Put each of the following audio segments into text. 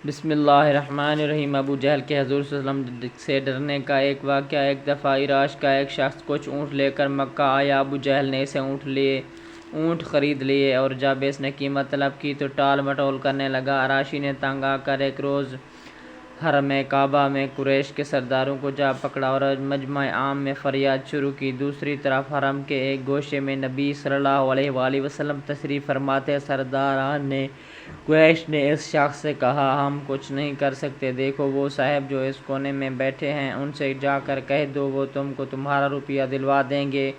بسم اللہ الرحمن الرحیم۔ ابو جہل کے حضور صلی اللہ علیہ وسلم سے ڈرنے کا ایک واقعہ۔ ایک دفعہ عراش کا ایک شخص کچھ اونٹ لے کر مکہ آیا۔ ابو جہل نے اسے اونٹ خرید لیے اور جب اس نے قیمت طلب کی تو ٹال مٹول کرنے لگا۔ عراشی نے تنگ آ کر ایک روز حرم کعبہ میں قریش کے سرداروں کو جا پکڑا اور مجمع عام میں فریاد شروع کی۔ دوسری طرف حرم کے ایک گوشے میں نبی صلی اللہ علیہ وآلہ وسلم تشریف فرماتے۔ سرداران قریش نے اس شخص سے کہا، ہم کچھ نہیں کر سکتے، دیکھو وہ صاحب جو اس کونے میں بیٹھے ہیں، ان سے جا کر کہہ دو، وہ تم کو تمہارا روپیہ دلوا دیں گے۔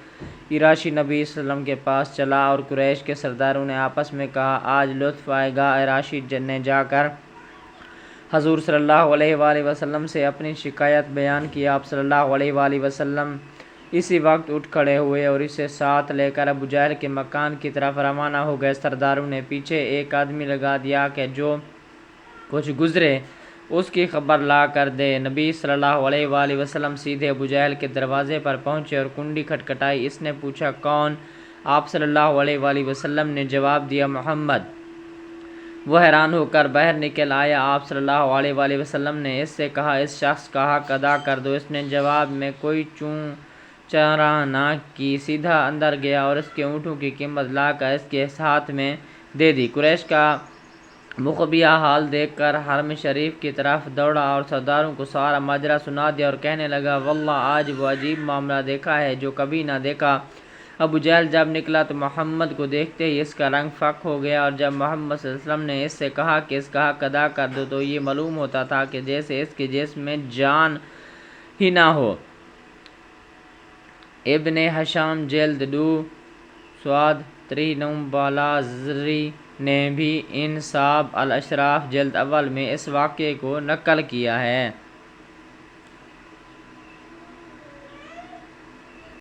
عراشی نبی صلی اللہ علیہ وسلم کے پاس چلا اور قریش کے سرداروں نے آپس میں کہا، آج لطف آئے گا۔ عراشی نے جا کر حضور صلی اللہ علیہ وآلہ وسلم سے اپنی شکایت بیان کی۔ آپ صلی اللہ علیہ وآلہ وسلم اسی وقت اٹھ کھڑے ہوئے اور اسے ساتھ لے کر ابو جہل کے مکان کی طرف روانہ ہو گئے۔ سرداروں نے پیچھے ایک آدمی لگا دیا کہ جو کچھ گزرے اس کی خبر لا کر دے۔ نبی صلی اللہ علیہ وآلہ وسلم سیدھے ابو جہل کے دروازے پر پہنچے اور کنڈی کھٹکھٹائی۔ اس نے پوچھا، کون؟ آپ صلی اللہ علیہ وآلہ وسلم نے جواب دیا، محمد۔ وہ حیران ہو کر باہر نکل آیا۔ آپ صلی اللہ علیہ وآلہ وسلم نے اس سے کہا، اس شخص کا حق ادا کر دو۔ اس نے جواب میں کوئی چوں چرا نہ کی، سیدھا اندر گیا اور اس کے اونٹوں کی قیمت لا کر اس کے ہاتھ میں دے دی۔ قریش کا مخبیہ حال دیکھ کر حرم شریف کی طرف دوڑا اور سرداروں کو سارا ماجرا سنا دیا اور کہنے لگا، واللہ آج وہ عجیب معاملہ دیکھا ہے جو کبھی نہ دیکھا۔ ابو جہل جب نکلا تو محمد کو دیکھتے ہی اس کا رنگ فاق ہو گیا، اور جب محمد صلی اللہ علیہ وسلم نے اس سے کہا کہ اس کا حق ادا کر دو تو یہ معلوم ہوتا تھا کہ جیسے اس کے جسم میں جان ہی نہ ہو۔ ابن ہشام جلد 2 ص 3 بالازری نے بھی انصاب الاشراف جلد اول میں اس واقعے کو نقل کیا ہے۔